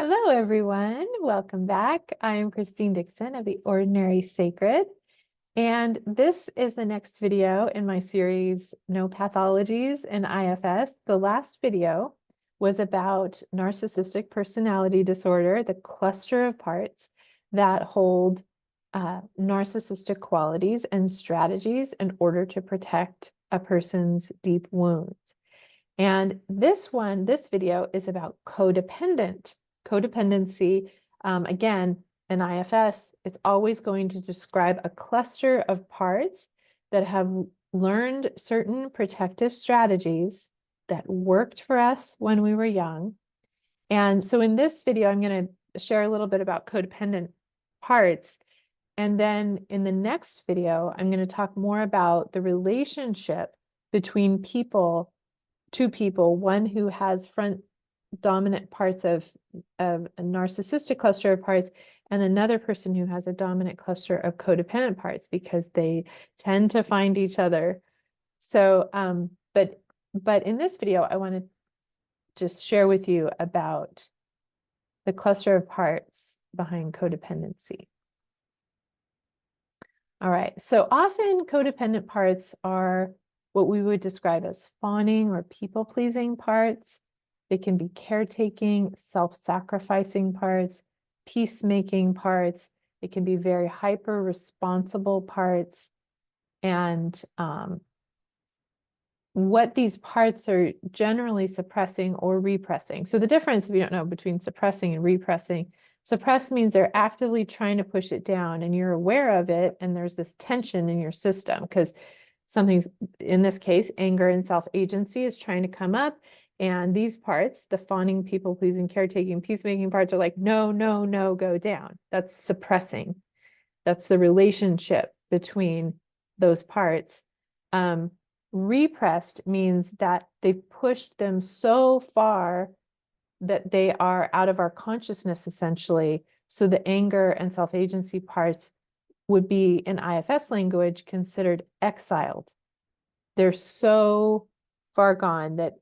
Hello, everyone. Welcome back. I am Christine Dixon of The Ordinary Sacred, and this is the next video in my series, No Pathologies in IFS. The last video was about narcissistic personality disorder, the cluster of parts that hold narcissistic qualities and strategies in order to protect a person's deep wounds. And this video is about codependency. Again, in IFS, it's always going to describe a cluster of parts that have learned certain protective strategies that worked for us when we were young. And so in this video, I'm going to share a little bit about codependent parts. And then in the next video, I'm going to talk more about the relationship between two people, one who has front dominant parts of a narcissistic cluster of parts and another person who has a dominant cluster of codependent parts, because they tend to find each other. So, but in this video, I want to just share with you about the cluster of parts behind codependency. All right, so often codependent parts are what we would describe as fawning or people-pleasing parts. They can be caretaking, self-sacrificing parts, peacemaking parts. It can be very hyper-responsible parts. And what these parts are generally suppressing or repressing. So the difference, if you don't know, between suppressing and repressing, suppress means they're actively trying to push it down and you're aware of it, and there's this tension in your system because something, in this case, anger and self-agency is trying to come up. And these parts, the fawning, people-pleasing, caretaking, peacemaking parts, are like, no, no, no, go down. That's suppressing. That's the relationship between those parts. Repressed means that they've pushed them so far that they are out of our consciousness, essentially. So the anger and self-agency parts would be, in IFS language, considered exiled. They're so far gone that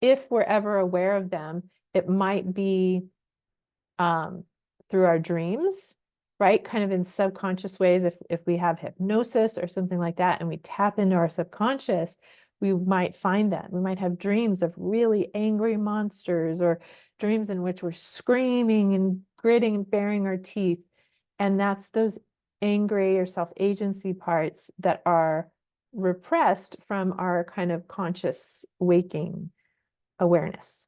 if we're ever aware of them, it might be through our dreams, right? Kind of in subconscious ways. If we have hypnosis or something like that, and we tap into our subconscious, we might find that. We might have dreams of really angry monsters, or dreams in which we're screaming and gritting and baring our teeth. And that's those angry or self-agency parts that are repressed from our kind of conscious waking awareness.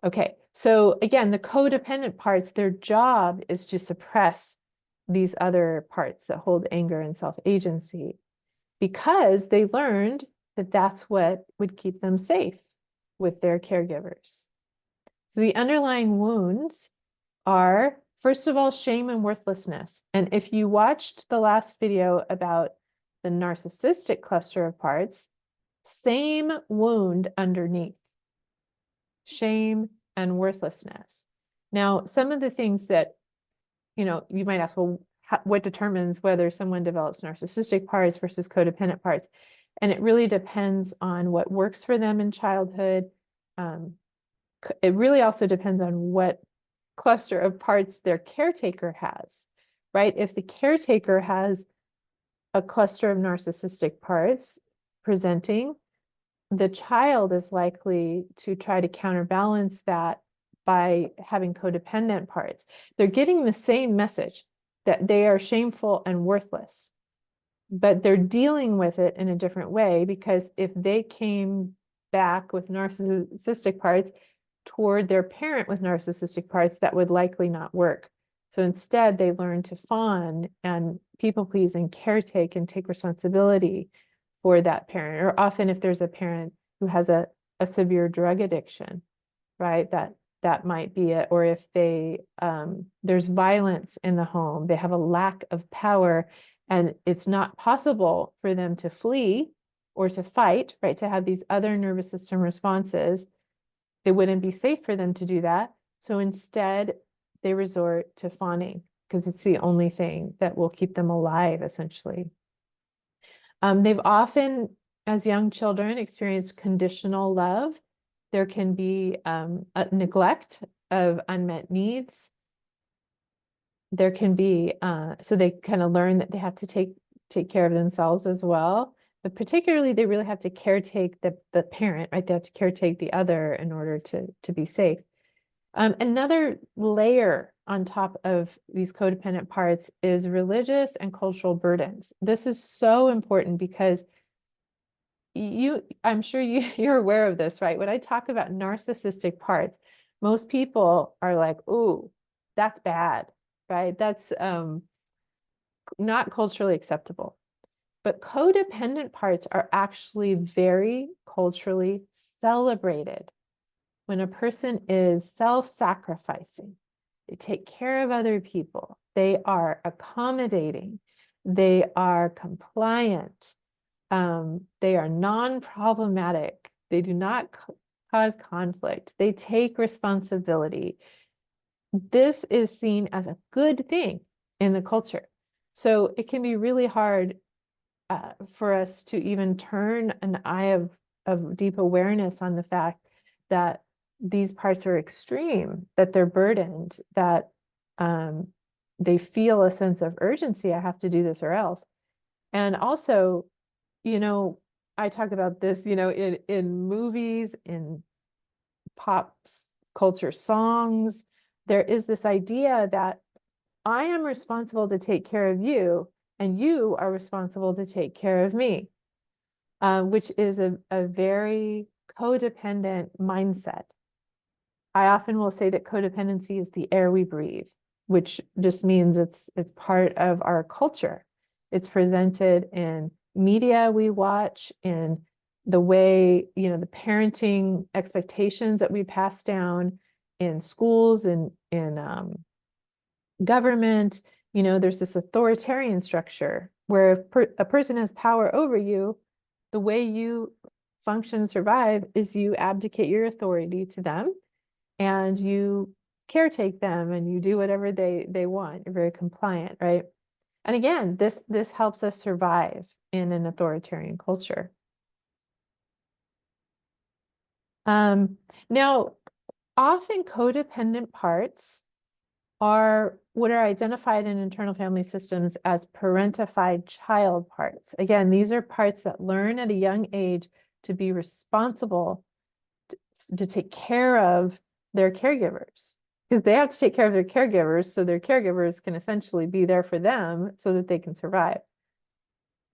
Okay, so again, the codependent parts, their job is to suppress these other parts that hold anger and self-agency, because they learned that that's what would keep them safe with their caregivers. So the underlying wounds are, first of all, shame and worthlessness. And if you watched the last video about the narcissistic cluster of parts, same wound underneath. Shame and worthlessness. Now, some of the things that, you might ask, well, what determines whether someone develops narcissistic parts versus codependent parts? And it really depends on what works for them in childhood. It really also depends on what cluster of parts their caretaker has, right? If the caretaker has a cluster of narcissistic parts presenting, the child is likely to try to counterbalance that by having codependent parts. They're getting the same message that they are shameful and worthless, but they're dealing with it in a different way, because if they came back with narcissistic parts toward their parent with narcissistic parts, that would likely not work. So instead, they learn to fawn and people please and caretake and take responsibility for that parent. Or often if there's a parent who has a severe drug addiction, right, that might be it. Or if there's violence in the home, they have a lack of power, and it's not possible for them to flee or to fight, right, to have these other nervous system responses. It wouldn't be safe for them to do that. So instead, they resort to fawning, because it's the only thing that will keep them alive, essentially. They've often, as young children, experienced conditional love. There can be a neglect of unmet needs. There can be, so they kind of learn that they have to take care of themselves as well. But particularly, they really have to caretake the parent, right? They have to caretake the other in order to be safe. Another layer on top of these codependent parts is religious and cultural burdens. This is so important because I'm sure you're aware of this, right? When I talk about narcissistic parts, most people are like, "Ooh, that's bad," right? That's not culturally acceptable. But codependent parts are actually very culturally celebrated. When a person is self-sacrificing, they take care of other people, they are accommodating, they are compliant, they are non-problematic, they do not cause conflict, they take responsibility. This is seen as a good thing in the culture. So it can be really hard for us to even turn an eye of deep awareness on the fact that these parts are extreme, that they're burdened, that they feel a sense of urgency. I have to do this or else. And also, I talk about this, in movies, in pop culture songs, there is this idea that I am responsible to take care of you, and you are responsible to take care of me, which is a very codependent mindset. I often will say that codependency is the air we breathe, which just means it's part of our culture. It's presented in media we watch, in the way, the parenting expectations that we pass down in schools and in government. There's this authoritarian structure where if a person has power over you, the way you function and survive is you abdicate your authority to them and you caretake them and you do whatever they want. You're very compliant, right? And again, this helps us survive in an authoritarian culture. Now, often codependent parts are what are identified in internal family systems as parentified child parts. Again, these are parts that learn at a young age to be responsible to take care of their caregivers, because they have to take care of their caregivers, so their caregivers can essentially be there for them so that they can survive.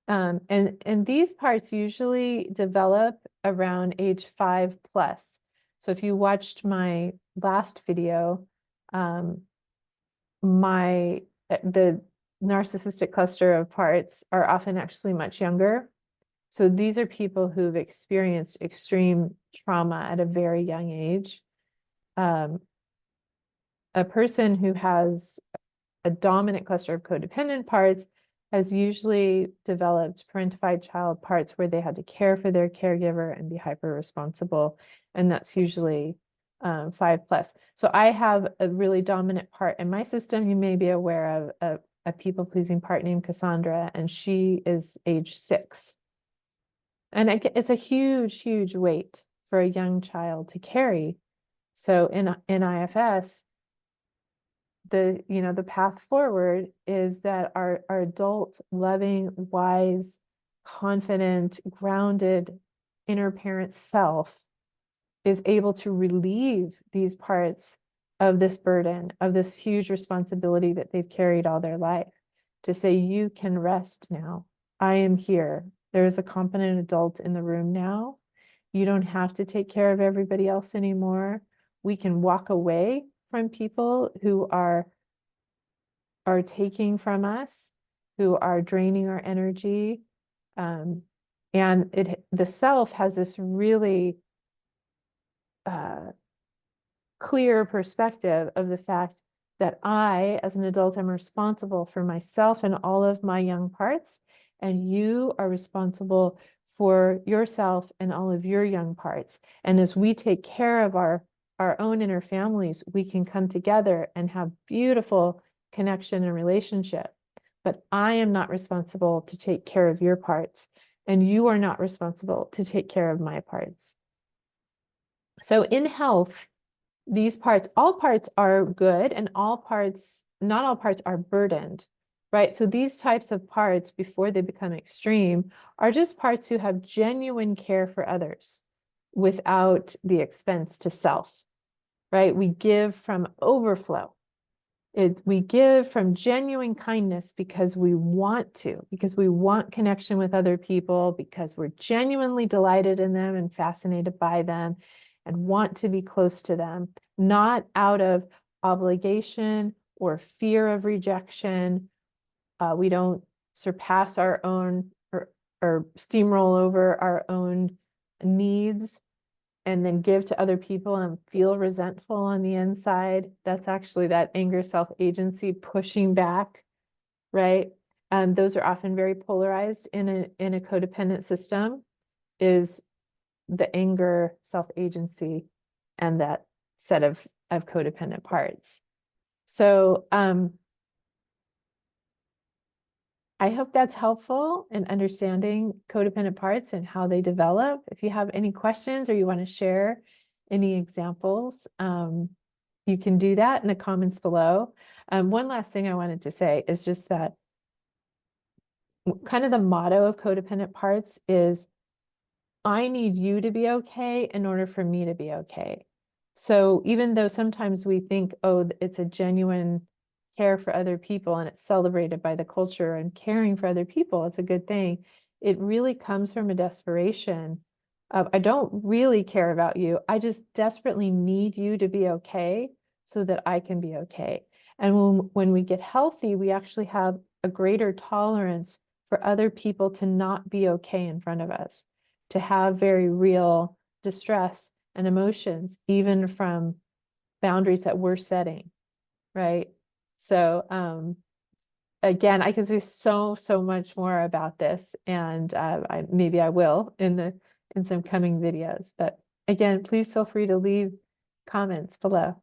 And these parts usually develop around age 5+. So if you watched my last video, the narcissistic cluster of parts are often actually much younger. So these are people who've experienced extreme trauma at a very young age. A person who has a dominant cluster of codependent parts has usually developed parentified child parts where they had to care for their caregiver and be hyper responsible. And that's usually 5+. So I have a really dominant part in my system. You may be aware of a people-pleasing part named Cassandra, and she is age 6. And it's a huge, huge weight for a young child to carry. So in IFS, the path forward is that our adult, loving, wise, confident, grounded inner parent self is able to relieve these parts of this burden, of this huge responsibility that they've carried all their life, to say, you can rest now. I am here. There is a competent adult in the room now. You don't have to take care of everybody else anymore. We can walk away from people who are taking from us, who are draining our energy. And the self has this really clear perspective of the fact that I, as an adult, am responsible for myself and all of my young parts, and you are responsible for yourself and all of your young parts. And as we take care of our own inner families, we can come together and have beautiful connection and relationship. But I am not responsible to take care of your parts, and you are not responsible to take care of my parts. So in health, these parts, all parts are good, and all parts, not all parts are burdened, right? So these types of parts, before they become extreme, are just parts who have genuine care for others without the expense to self, right? We give from overflow. We give from genuine kindness because we want to, because we want connection with other people, because we're genuinely delighted in them and fascinated by them and want to be close to them, not out of obligation or fear of rejection. We don't surpass our own or steamroll over our own needs and then give to other people and feel resentful on the inside. That's actually that anger self-agency pushing back, right? Those are often very polarized in a codependent system, is the anger self-agency and that set of codependent parts. So I hope that's helpful in understanding codependent parts and how they develop. If you have any questions or you want to share any examples, you can do that in the comments below. One last thing I wanted to say is just that kind of the motto of codependent parts is, I need you to be okay in order for me to be okay. So even though sometimes we think, oh, it's a genuine care for other people and it's celebrated by the culture, and caring for other people, it's a good thing, it really comes from a desperation of, I don't really care about you. I just desperately need you to be okay so that I can be okay. And when we get healthy, we actually have a greater tolerance for other people to not be okay in front of us, to have very real distress and emotions, even from boundaries that we're setting, right? So again, I can say so much more about this, and maybe I will in some coming videos. But again, please feel free to leave comments below.